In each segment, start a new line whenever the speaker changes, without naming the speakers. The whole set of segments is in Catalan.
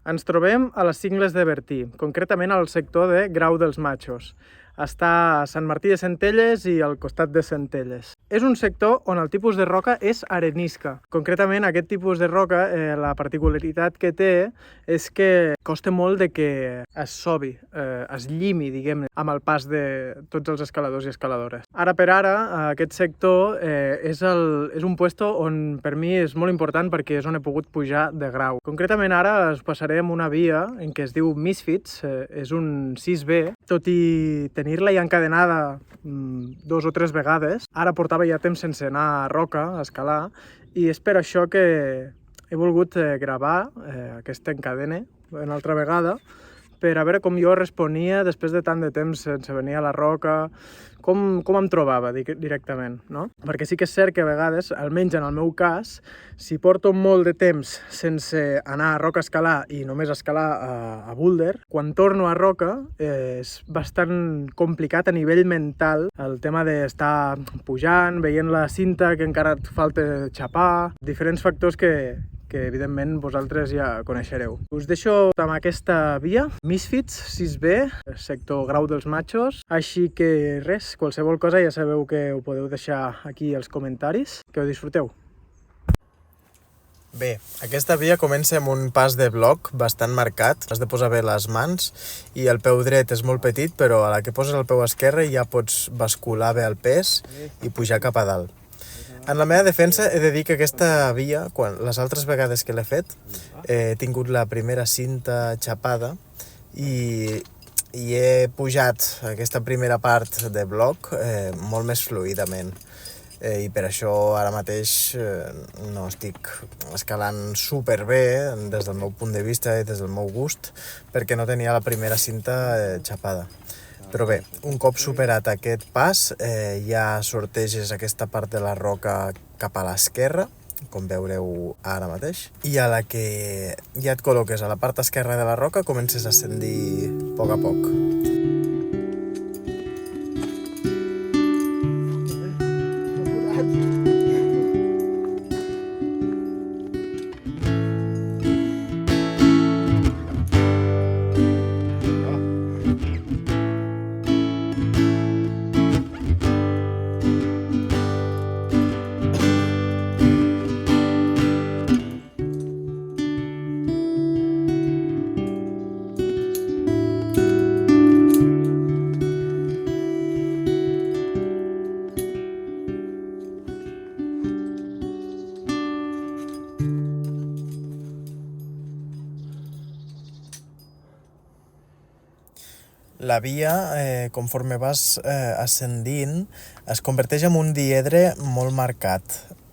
Ens trobem a les Cingles de Bertí, concretament al sector de Grau dels Matxos. Està a Sant Martí de Centelles i al costat de Centelles. És un sector on el tipus de roca és arenisca. Concretament, aquest tipus de roca, la particularitat que té és que costa molt de que es sobi, es llimi, diguem-ne, amb el pas de tots els escaladors i escaladores. Ara per ara, aquest sector és un puesto on per mi és molt important perquè és on he pogut pujar de grau. Concretament ara us passarem una via en què es diu Misfits, és un 6B, tot i tenir-la ja encadenada 2 o 3 vegades. Ara portava ja temps sense anar a roca, a escalar, i és per això que he volgut gravar aquesta encadena una altra vegada per a veure com jo responia després de tant de temps sense venir a la roca, com em trobava directament, no? Perquè sí que és cert que a vegades, almenys en el meu cas, si porto molt de temps sense anar a roca a escalar i només escalar a boulder, quan torno a roca és bastant complicat a nivell mental el tema d'estar pujant, veient la cinta que encara et falta xapar, diferents factors que evidentment vosaltres ja coneixereu. Us deixo amb aquesta via, Misfits 6B, sector Grau dels Matxos, així que res, qualsevol cosa ja sabeu que ho podeu deixar aquí als comentaris. Que ho disfruteu.
Bé, aquesta via comença amb un pas de bloc bastant marcat. Has de posar bé les mans i el peu dret és molt petit, però a la que poses el peu esquerre ja pots bascular bé el pes i pujar cap a dalt. En la meva defensa he de dir que aquesta via, les altres vegades que l'he fet, he tingut la primera cinta xapada i he pujat aquesta primera part de bloc molt més fluidament. I per això ara mateix no estic escalant superbé des del meu punt de vista i des del meu gust, perquè no tenia la primera cinta xapada. Però bé, un cop superat aquest pas, ja sorteges aquesta part de la roca cap a l'esquerra, com veureu ara mateix, i a la que ja et col·loques a la part esquerra de la roca comences a ascendir a poc. La via, conforme vas ascendint, es converteix en un diedre molt marcat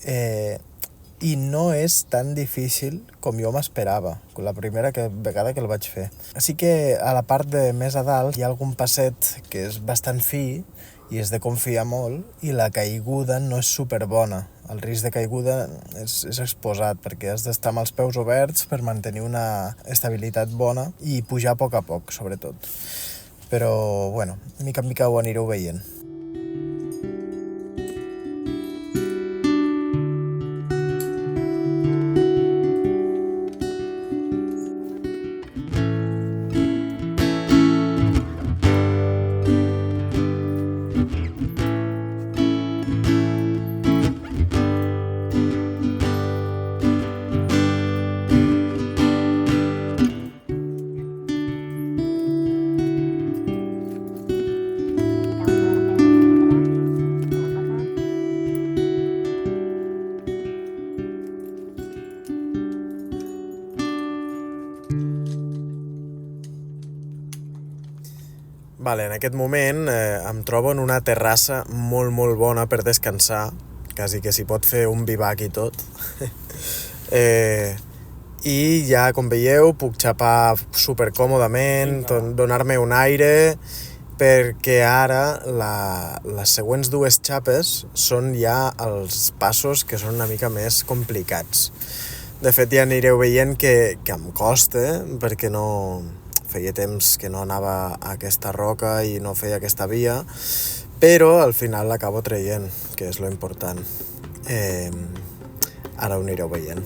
i no és tan difícil com jo m'esperava la primera vegada que el vaig fer. Així que a la part de més a dalt hi ha algun passet que és bastant fi i és de confiar molt i la caiguda no és superbona. El risc de caiguda és exposat perquè has d'estar amb els peus oberts per mantenir una estabilitat bona i pujar a poc, sobretot. Però, bueno, mica en mica ho anireu veient. En aquest moment em trobo en una terrassa molt bona per descansar, quasi que s'hi pot fer un bivac i tot. I ja, com veieu, puc xapar supercòmodament, donar-me un aire, perquè ara les següents 2 xapes són ja els passos que són una mica més complicats. De fet, ja anireu veient que em costa, perquè feia temps que no anava a aquesta roca i no feia aquesta via, però al final l'acabo traient, que és lo important. Ara ho anireu veient.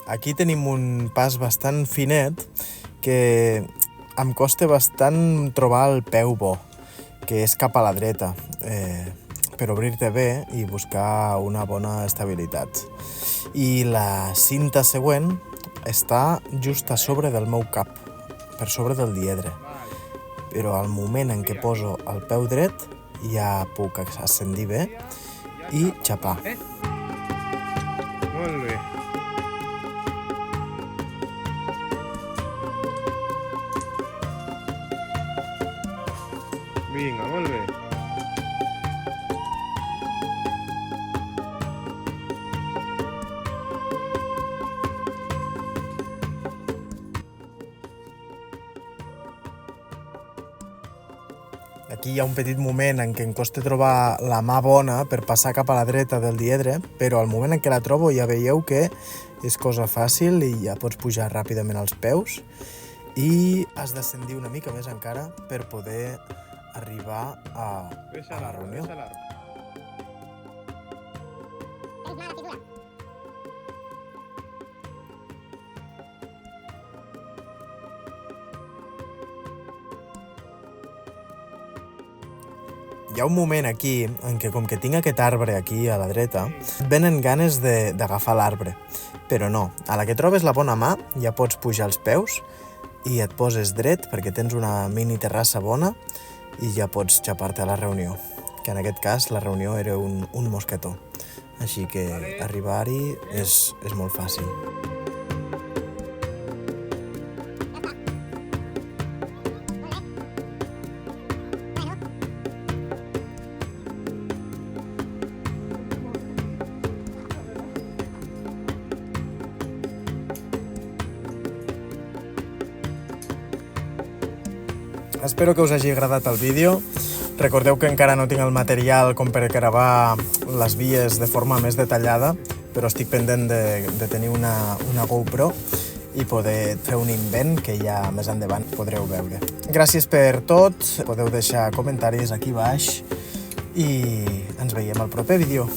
Aquí tenim un pas bastant finet que em costa bastant trobar el peu bo, que és cap a la dreta, per obrir-te bé i buscar una bona estabilitat. I la cinta següent està just a sobre del meu cap, per sobre del diedre. Però al moment en què poso el peu dret ja puc ascendir bé i xapar.
Molt bé. Vinga, molt bé.
Aquí hi ha un petit moment en què em costa trobar la mà bona per passar cap a la dreta del diedre, però al moment en què la trobo ja veieu que és cosa fàcil i ja pots pujar ràpidament als peus i has d'ascendir una mica més encara per poder arribar a la reunió. Hi ha un moment aquí en què, com que tinc aquest arbre aquí a la dreta, venen ganes d'agafar l'arbre. Però no, a la que trobes la bona mà ja pots pujar els peus i et poses dret perquè tens una mini terrassa bona i ja pots xapar-te a la reunió. Que en aquest cas la reunió era un mosquetó. Així que arribar-hi és molt fàcil. Espero que us hagi agradat el vídeo. Recordeu que encara no tinc el material com per gravar les vies de forma més detallada, però estic pendent de tenir una GoPro i poder fer un invent que ja més endavant podreu veure. Gràcies per tot, podeu deixar comentaris aquí baix i ens veiem al proper vídeo.